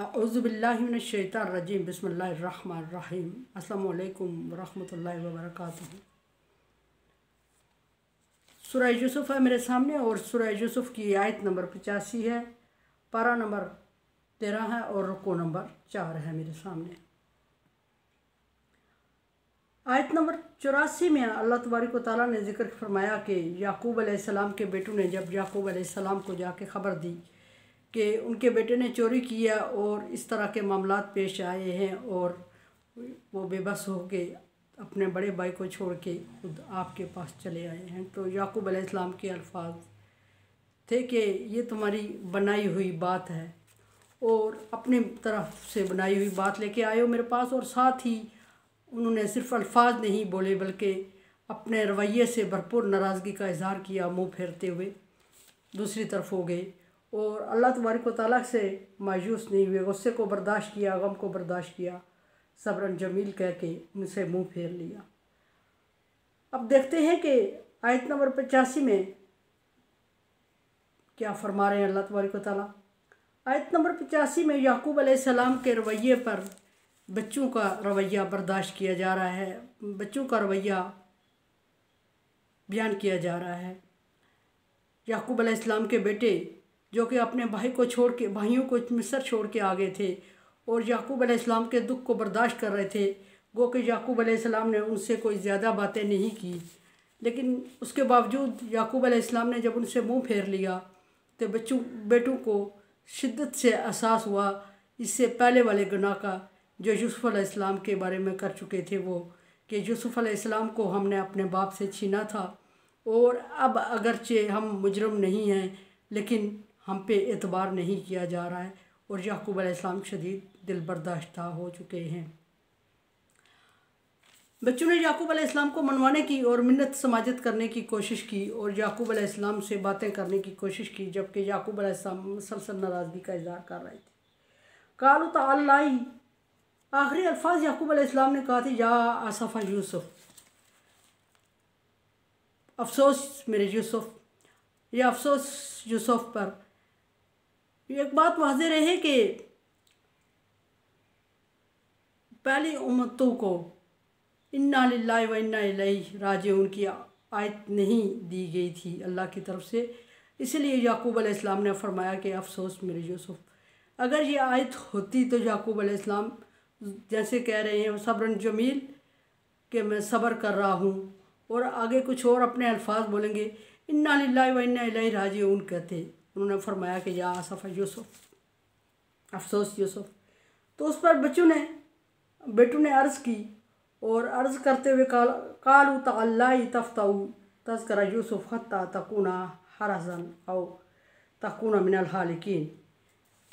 औज़ुबिल्लाहि मिनश्शैतानिर्रजीम बिस्मिल्लाहिर्रहमानिर्रहीम अस्सलामु अलैकुम वरहमतुल्लाहि वबरकातुहू। सूरह यूसुफ है मेरे सामने और सूरह यूसुफ की आयत नंबर 85 है, पारा नंबर 13 है और रुकू नंबर 4 है मेरे सामने। आयत नंबर 84 में अल्लाह तबारक व तआला ने जिक्र फरमाया कि याकूब अलैहिस्सलाम के बेटों ने जब याकूब अलैहिस्सलाम को जाके ख़बर दी कि उनके बेटे ने चोरी किया और इस तरह के मामलात पेश आए हैं और वो बेबस हो के अपने बड़े भाई को छोड़ के खुद आपके पास चले आए हैं, तो याकूब अलैहिस्सलाम के अल्फाज थे कि ये तुम्हारी बनाई हुई बात है और अपनी तरफ से बनाई हुई बात लेके आए हो मेरे पास। और साथ ही उन्होंने सिर्फ अल्फाज नहीं बोले बल्कि अपने रवैये से भरपूर नाराज़गी का इजहार किया, मुँह फेरते हुए दूसरी तरफ हो गए और अल्लाह तबारक व तआला से मायूस नहीं हुए, गुस्से को बर्दाश्त किया, गम को बर्दाश्त किया, सब्रन जमील कह के उनसे मुँह फेर लिया। अब देखते हैं कि आयत नंबर 85 में क्या फरमा रहे हैं अल्लाह तबारक व तआला। आयत नंबर 85 में याकूब अलैहिस्सलाम के रवैये पर बच्चों का रवैया बर्दाश्त किया जा रहा है, बच्चों का रवैया बयान किया जा रहा है। याकूब अलैहिस्सलाम के बेटे जो कि अपने भाइयों को मिस्र छोड़ के आ गए थे और याकूब अलैहिस्सलाम के दुख को बर्दाश्त कर रहे थे, गो कि याकूब अलैहिस्सलाम ने उनसे कोई ज़्यादा बातें नहीं की, लेकिन उसके बावजूद याकूब अलैहिस्सलाम ने जब उनसे मुंह फेर लिया तो बेटों को शिद्दत से एहसास हुआ इससे पहले वाले गुनाह का जो यूसुफ अलैहिस्सलाम के बारे में कर चुके थे, वो कि यूसुफ अलैहिस्सलाम को हमने अपने बाप से छीना था और अब अगरचे हम मुजरम नहीं हैं लेकिन हम पे एतबार नहीं किया जा रहा है और याकूब अलैहिस्सलाम शदीद दिल बर्दाश्ता हो चुके हैं। बच्चों ने याकूब अलैहिस्सलाम को मनवाने की और मिन्नत समाजत करने की कोशिश की और याकूब अलैहिस्सलाम से बातें करने की कोशिश की, जबकि याकूब अलैहिस्सलाम मुसलसल नाराज़गी का इज़हार कर रहे थे। कालू ताल्लाई, आखिरी अल्फाज याकूब अलैहिस्सलाम ने कहा थे, या आसफ़ा यूसुफ, अफसोस मेरे यूसुफ, या अफसोस यूसुफ पर। एक बात वाज़ेह रहे कि पहली उम्मतों को इन्ना लिल्लाहि व इन्ना इलैहि राजिऊन की आयत नहीं दी गई थी अल्लाह की तरफ से, इसलिए याकूब अलैहिस्सलाम ने फरमाया कि अफसोस मेरे यूसुफ। अगर ये आयत होती तो याकूब अलैहिस्सलाम जैसे कह रहे हैं सब्रन जमील कि मैं सब्र कर रहा हूँ, और आगे कुछ और अपने अल्फाज बोलेंगे, इन्ना लिल्लाहि व इन्ना इलैहि राजिऊन कहते, उन्होंने फरमाया कि या आसफ़ा यूसुफ, अफसोस यूसुफ। तो उस पर बेटों ने अर्ज़ की और अर्ज़ करते हुए कालू ताल्लाई तफ्ताऊ तज़करा यूसुफ हत्ता तकूना हरज़न औ तकूना मिनल हालिकीन,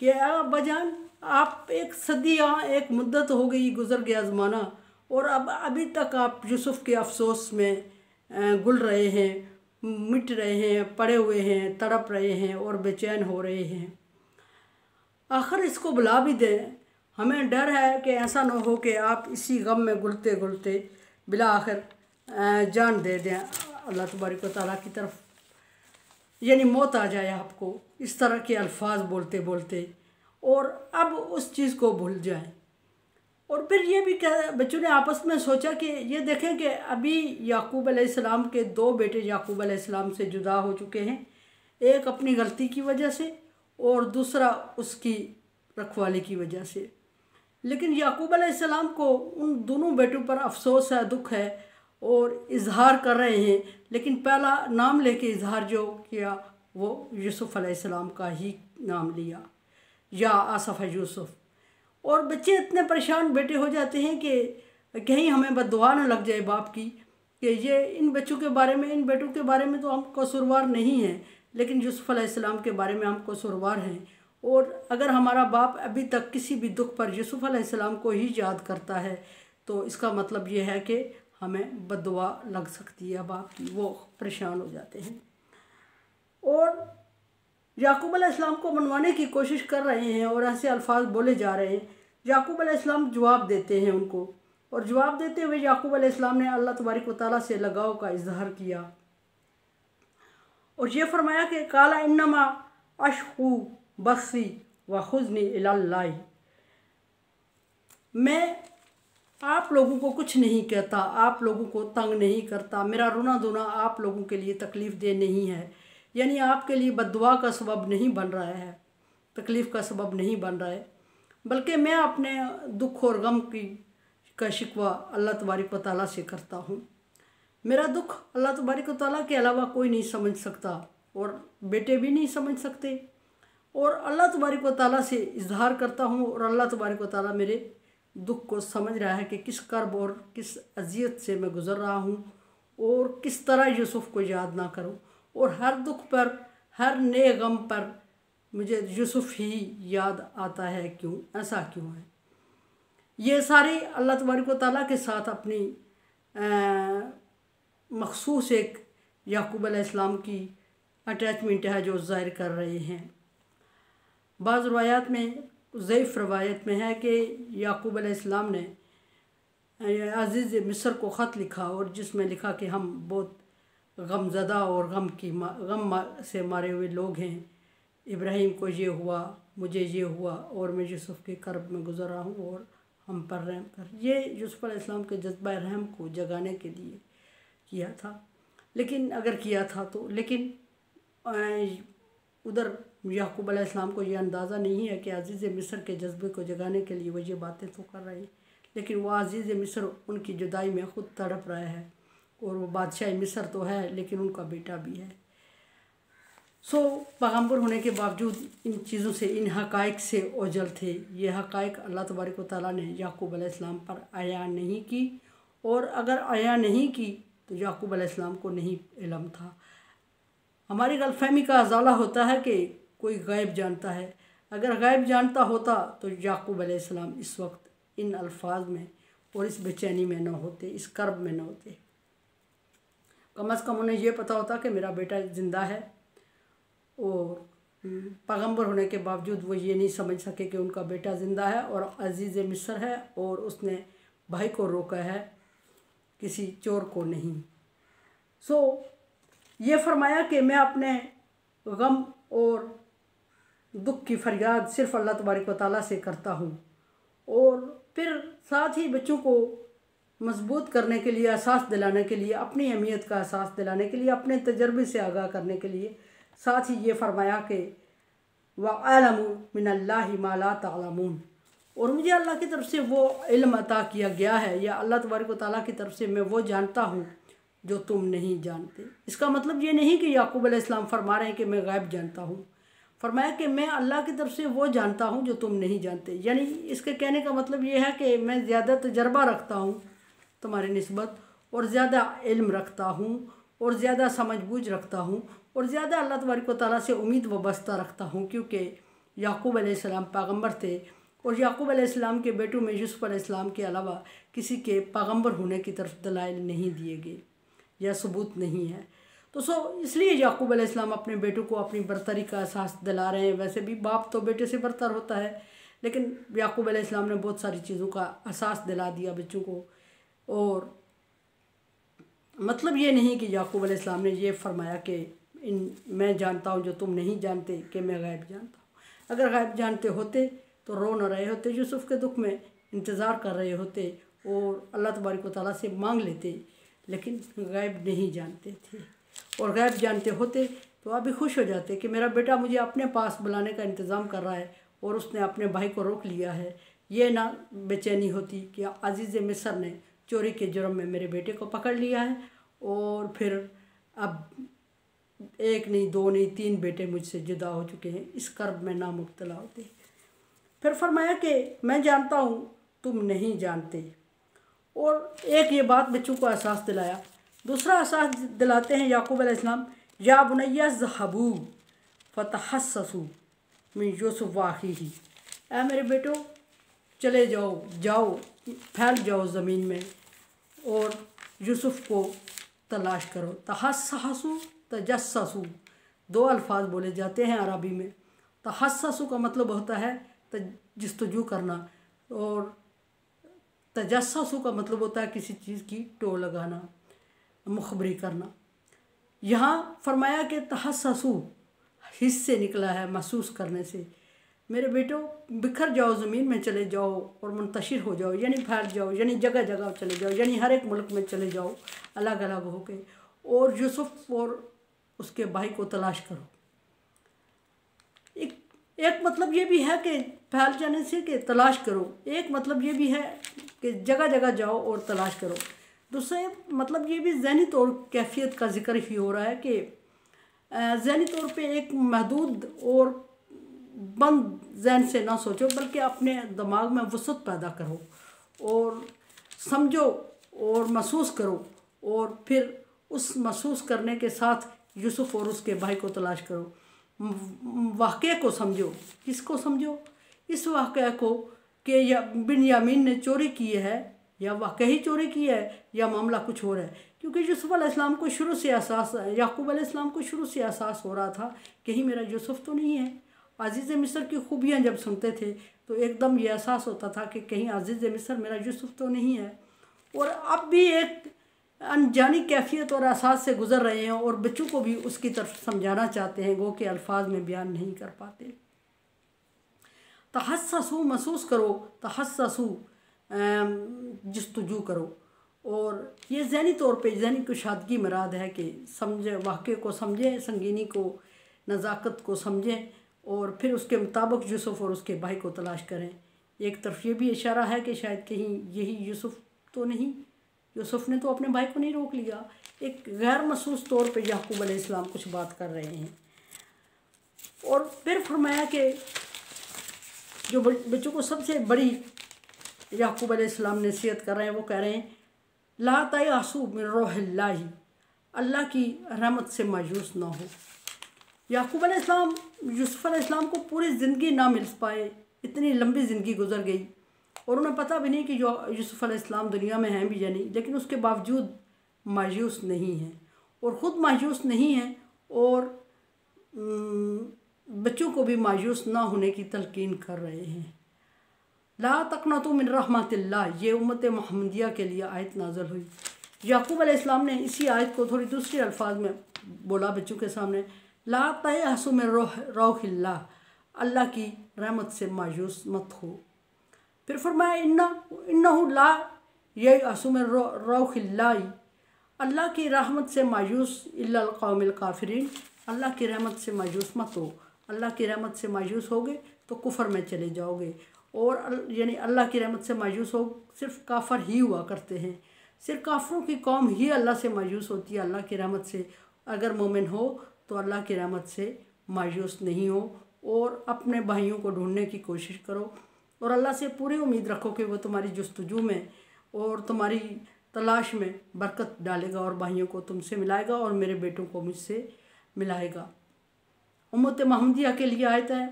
कि अब्बाजान आप एक सदियाँ एक मुद्दत हो गई, गुज़र गया ज़माना और अब अभी तक आप यूसुफ के अफसोस में गुल रहे हैं, मिट रहे हैं, पड़े हुए हैं, तड़प रहे हैं और बेचैन हो रहे हैं। आखिर इसको बुला भी दें, हमें डर है कि ऐसा न हो कि आप इसी गम में घुलते घुलते बिला आखिर जान दे दें अल्लाह तबारक व तआला की तरफ, यानी मौत आ जाए आपको इस तरह के अल्फाज बोलते बोलते और अब उस चीज़ को भूल जाएं। और फिर ये भी बच्चों ने आपस में सोचा कि ये देखें कि अभी याकूब अलैहिस्सलाम के दो बेटे याकूब अलैहिस्सलाम से जुदा हो चुके हैं, एक अपनी गलती की वजह से और दूसरा उसकी रखवाली की वजह से, लेकिन याकूब अलैहिस्सलाम को उन दोनों बेटों पर अफसोस है, दुख है और इजहार कर रहे हैं, लेकिन पहला नाम लेके इजहार जो किया वो यूसुफ अलैहिस्सलाम का ही नाम लिया, या आसफ़ा यूसुफ। और बच्चे इतने परेशान बेटे हो जाते हैं कि कहीं हमें बद्दुआ न लग जाए बाप की कि ये इन बेटों के बारे में तो हम कसूरवार नहीं हैं, लेकिन यूसुफ अलैहिस्सलाम के बारे में हम कसूरवार हैं। और अगर हमारा बाप अभी तक किसी भी दुख पर यूसुफ अलैहिस्सलाम को ही याद करता है तो इसका मतलब ये है कि हमें बद्दुआ लग सकती है बाप की, वो परेशान हो जाते हैं और याकूब अलैहिस्सलाम को मनवाने की कोशिश कर रहे हैं और ऐसे अल्फाज बोले जा रहे हैं। याकूब अलैहिस्सलाम जवाब देते हैं उनको, और जवाब देते हुए याकूब अलैहिस्सलाम ने अल्लाह तबारक व तआला से लगाव का इजहार किया और ये फरमाया कि काला इन्नमा अशकू बसी व खुजनी इलल्लाह, मैं आप लोगों को कुछ नहीं कहता, आप लोगों को तंग नहीं करता, मेरा रोना धोना आप लोगों के लिए तकलीफ़ दे नहीं है, यानी आपके लिए बद्दुआ का सबब नहीं बन रहा है, तकलीफ़ का सबब नहीं बन रहा है, बल्कि मैं अपने दुख और गम का शिकवा अल्लाह तबारक व तआला से करता हूँ। मेरा दुख अल्लाह तबारक व तआला के अलावा कोई नहीं समझ सकता और बेटे भी नहीं समझ सकते, और अल्लाह तबारक व तआला से इजहार करता हूँ और अल्लाह तबारक व तआला मेरे दुख को समझ रहा है कि किस कर्ब और किस अजियत से मैं गुज़र रहा हूँ और किस तरह यूसुफ़ को याद ना करूँ, और हर दुख पर, हर नए गम पर मुझे यूसुफ़ ही याद आता है। क्यों, ऐसा क्यों है? ये सारी अल्लाह तबारक व तआला के साथ अपनी मखसूस एक याकूब अलैहिस्सलाम की अटैचमेंट है जो ज़ाहिर कर रहे हैं। बाज़ रवायात में, ज़ईफ़ रवायत में है कि याकूब अलैहिस्सलाम ने अज़ीज़ मिस्र को ख़त लिखा और जिसमें लिखा कि हम बहुत गमज़दा और गम से मारे हुए लोग हैं, इब्राहीम को ये हुआ, मुझे ये हुआ और मैं यूसुफ़ के कर्ब में गुज़र रहा हूँ और हम पर रहम कर। ये यूसुफ़ अलैहिस्सलाम के जज्बा रहम को जगाने के लिए किया था, लेकिन अगर किया था तो, लेकिन उधर याकूब अलैहिस्सलाम को ये अंदाज़ा नहीं है कि अज़ीज़ मिस्र के जज्बे को जगाने के लिए वो ये बातें तो कर रहे हैं, लेकिन वो अज़ीज़ मिस्र उनकी जुदाई में ख़ुद तड़प रहा है, और वो बादशाह मिस्र तो है लेकिन उनका बेटा भी है। पैगम्बर होने के बावजूद इन चीज़ों से, इन हक़ाइक़ से ओझल थे। ये हक़ाइक़ अल्लाह तबारक व तआला ने याकूब अलैहिस्सलाम पर आया नहीं की, और अगर आया नहीं की तो याकूब अलैहिस्सलाम को नहीं इल्म था। हमारी गलतफ़हमी का अज़ाला होता है कि कोई गैब जानता है। अगर गैब जानता होता तो याकूब अलैहिस्सलाम इस वक्त इन अल्फाज में और इस बेचैनी में न होते, इस कर्ब में न होते। कम अज़ कम उन्हें यह पता होता कि मेरा बेटा ज़िंदा है, और पैगम्बर होने के बावजूद वो ये नहीं समझ सके कि उनका बेटा ज़िंदा है और अज़ीज़ मिस्र है, और उसने भाई को रोका है, किसी चोर को नहीं। ये फरमाया कि मैं अपने गम और दुख की फरियाद सिर्फ़ अल्लाह तबारक व तआला से करता हूँ, और फिर साथ ही बच्चों को मजबूत करने के लिए, एहसास दिलाने के लिए, अपनी अहमियत का एहसास दिलाने के लिए, अपने तजर्बे से आगाह करने के लिए साथ ही ये फरमाया कि वअलमु मिनल्लाहि मा ला तअलमून, और मुझे अल्लाह की तरफ से वो इल्म अता किया गया है, या अल्लाह तबारक व तआला की तरफ से मैं वो जानता हूँ जो तुम नहीं जानते। इसका मतलब ये नहीं कि याकूब अलैहिस्सलाम फरमा रहे हैं कि मैं गैब जानता हूँ, फरमाया कि मैं अल्लाह की तरफ से वो जानता हूँ जो तुम नहीं जानते। यानी इसके कहने का मतलब ये है कि मैं ज़्यादा तजर्बा रखता हूँ तुम्हारी निस्बत, और ज़्यादा इल्म रखता हूँ, और ज़्यादा समझ बूझ रखता हूँ, और ज़्यादा अल्लाह तबारक व तआला से उम्मीद वबस्ता रखता हूँ, क्योंकि याकूब अलैहिस्सलाम पैगम्बर थे, और याकूब अलैहिस्सलाम के बेटों में यूसुफ़ अलैहिस्सलाम के अलावा किसी के पैगम्बर होने की तरफ दलाइल नहीं दिए गए या सबूत नहीं है। तो इसलिए याकूब अलैहिस्सलाम अपने बेटों को अपनी बरतरी का एहसास दिला रहे हैं। वैसे भी बाप तो बेटे से बरतर होता है, लेकिन याकूब अलैहिस्सलाम ने बहुत सारी चीज़ों का एहसास दिला दिया बच्चों को, और मतलब ये नहीं कि याकूब अलैहिस्सलाम ने ये फरमाया कि मैं जानता हूँ जो तुम नहीं जानते, कि मैं गैब जानता हूँ। अगर गैब जानते होते तो रो न रहे होते, यूसुफ़ के दुख में इंतज़ार कर रहे होते और अल्लाह तबारक व तआला से मांग लेते, लेकिन गैब नहीं जानते थे। और गैब जानते होते तो आप भी खुश हो जाते कि मेरा बेटा मुझे अपने पास बुलाने का इंतज़ाम कर रहा है और उसने अपने भाई को रोक लिया है। ये ना बेचैनी होती कि अज़ीज़ मिस्र ने चोरी के जुर्म में मेरे बेटे को पकड़ लिया है, और फिर अब एक नहीं, दो नहीं, 3 बेटे मुझसे जुदा हो चुके हैं। इस कर्ब में ना मुब्तला होते। फिर फरमाया कि मैं जानता हूँ तुम नहीं जानते, और एक ये बात बच्चों को एहसास दिलाया। दूसरा एहसास दिलाते हैं याकूब अलैहिस्सलाम, या बुनय्या ज़हबू फ़तहस्ससू मिन यूसुफ़ व अख़ीही, ऐ मेरे बेटो चले जाओ फैल जाओ ज़मीन में और यूसुफ़ को तलाश करो। तहस्ससू तजस्ससू 2 अल्फाज बोले जाते हैं अरबी में। तहस्ससू का मतलब होता है जस्तजू करना, और तजस्ससू का मतलब होता है किसी चीज़ की टो लगाना, मुखबरी करना। यहाँ फरमाया कि तहस्ससू हिस्से निकला है, महसूस करने से। मेरे बेटो बिखर जाओ, ज़मीन में चले जाओ और मुंतशिर हो जाओ, यानी फैल जाओ, यानी जगह जगह चले जाओ, यानी हर एक मुल्क में चले जाओ अलग अलग होके, और यूसुफ और उसके भाई को तलाश करो। एक मतलब ये भी है कि फैल जाने से कि तलाश करो, एक मतलब ये भी है कि जगह जगह जाओ और तलाश करो। दूसरे मतलब ये भी ज़हनी तौर कैफियत का जिक्र ही हो रहा है कि ज़हनी तौर पे एक महदूद और बंद जहन से ना सोचो, बल्कि अपने दिमाग में वसअत पैदा करो और समझो और महसूस करो, और फिर उस महसूस करने के साथ यूसुफ और उसके भाई को तलाश करो। वाक़े को समझो। किसको समझो? इस वाक़े को कि बिन्यामीन ने चोरी की है, या वाकई चोरी की है, या मामला कुछ और है। क्योंकि यूसुफ अलैहिस्सलाम को शुरू से एहसास, याकूब अलैहिस्सलाम को शुरू से एहसास हो रहा था कहीं मेरा यूसुफ तो नहीं है। अजीज़ मिस्र की खूबियाँ जब सुनते थे तो एकदम ये एहसास होता था कि कहीं अजीज़ मिस्र मेरा यूसुफ तो नहीं है। और अब भी एक अनजानी कैफियत और एहसास से गुजर रहे हैं, और बच्चों को भी उसकी तरफ समझाना चाहते हैं, गो के अल्फाज में बयान नहीं कर पाते। तहस्ससू, महसूस करो, तहस्ससू जस्तजू करो। और ये ज़हनी तौर पे ज़हनी कुशादगी मराद है कि समझे, वाक़े को समझें, संगीनी को, नज़ाकत को समझें, और फिर उसके मुताबिक यूसुफ और उसके भाई को तलाश करें। एक तरफ ये भी इशारा है कि शायद कहीं यही यूसुफ तो नहीं, यूसुफ ने तो अपने भाई को नहीं रोक लिया। एक गैर महसूस तौर पे याकूब अलैहिस्सलाम कुछ बात कर रहे हैं। और फिर फरमाया कि जो बच्चों को सबसे बड़ी याकूब अलैहिस्सलाम नसीहत कर रहे हैं, वो कह रहे हैं ला तयअसू मिन रोहिल्लाहि, अल्लाह की रहमत से मायूस ना हो। याकूब अलैहिस्सलाम यूसुफ अलैहिस्सलाम को पूरी ज़िंदगी ना मिल पाए, इतनी लंबी ज़िंदगी गुजर गई, और उन्हें पता भी नहीं कि जो यूसुफ अलैहिस्सलाम दुनिया में हैं भी या नहीं, लेकिन उसके बावजूद मायूस नहीं हैं, और ख़ुद मायूस नहीं हैं, और बच्चों को भी मायूस ना होने की तलकीन कर रहे हैं। ला तक़नतू मिन रहमतिल्लाह, ये उम्मत मोहम्मदिया के लिए आयत नाज़िल हुई। याकूब अलैहिस्सलाम ने इसी आयत को थोड़ी दूसरे अल्फाज में बोला बच्चों के सामने, ला तयअसू मिन रोहिल्लाह, अल्लाह की रहमत से मायूस मत हो। फिर फरमाया इन्नहु ला ययअसू मिन रोहिल्लाह, अल्लाह की रहमत से मायूस इल्लल कौमिल काफिरीन, अल्लाह की रहमत से मायूस मत हो। अल्लाह की रहमत से मायूस होगे तो कुफर में चले जाओगे, और यानी अल्लाह की रहमत से मायूस हो सिर्फ काफर ही हुआ करते हैं, सिर्फ काफरों की कौम ही अल्लाह से मायूस होती है अल्लाह की रहमत से। अगर मोमिन हो तो अल्लाह की रहमत से मायूस नहीं हो, और अपने भाइयों को ढूंढने की कोशिश करो, और अल्लाह से पूरी उम्मीद रखो कि वो तुम्हारी जस्तजू में और तुम्हारी तलाश में बरकत डालेगा, और भाइयों को तुमसे मिलाएगा, और मेरे बेटों को मुझसे मिलाएगा। उम्मत मोहम्मदिया के लिए आयत है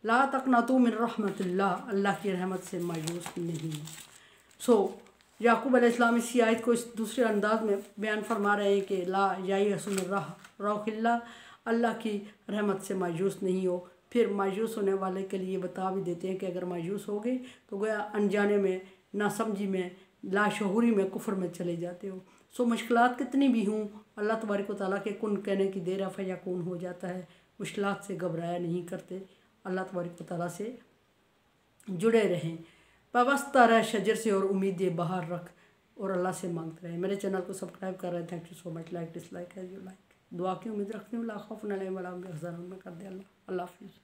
ला तक़नतू मिन रहमतिल्लाह, अल्लाह की रहमत से मायूस नहीं। याकूब अलैहिस्सलाम इसी आयत को इस दूसरे अंदाज में बयान फरमा रहे हैं कि ला ययअसू मिन रोहिल्लाह, अल्लाह की रहमत से मायूस नहीं हो। फिर मायूस होने वाले के लिए बता भी देते हैं कि अगर मायूस हो गए तो गोया अनजाने में, नासमझी में, लाशऊरी में, कुफर में चले जाते हो। मुश्किलात कितनी भी हों, अल्लाह तबारक व तआला के कुन कहने की देर फयकून हो जाता है। मुश्किलात से घबराया नहीं करते, अल्लाह तबारक व तआला से जुड़े रहें, वाबस्ता रह शजर से, और उम्मीदें बाहर रख, और अल्लाह से मांगते रहें। मेरे चैनल को सब्सक्राइब कर रहे हैं, thank you so much. Like dislike as you like. दुआ की उम्मीद रखती हूँ, ला खौफुन अलैहिम वला हुम यहज़नून में कर दे अल्लाह। अल्लाह हाफ़िज़।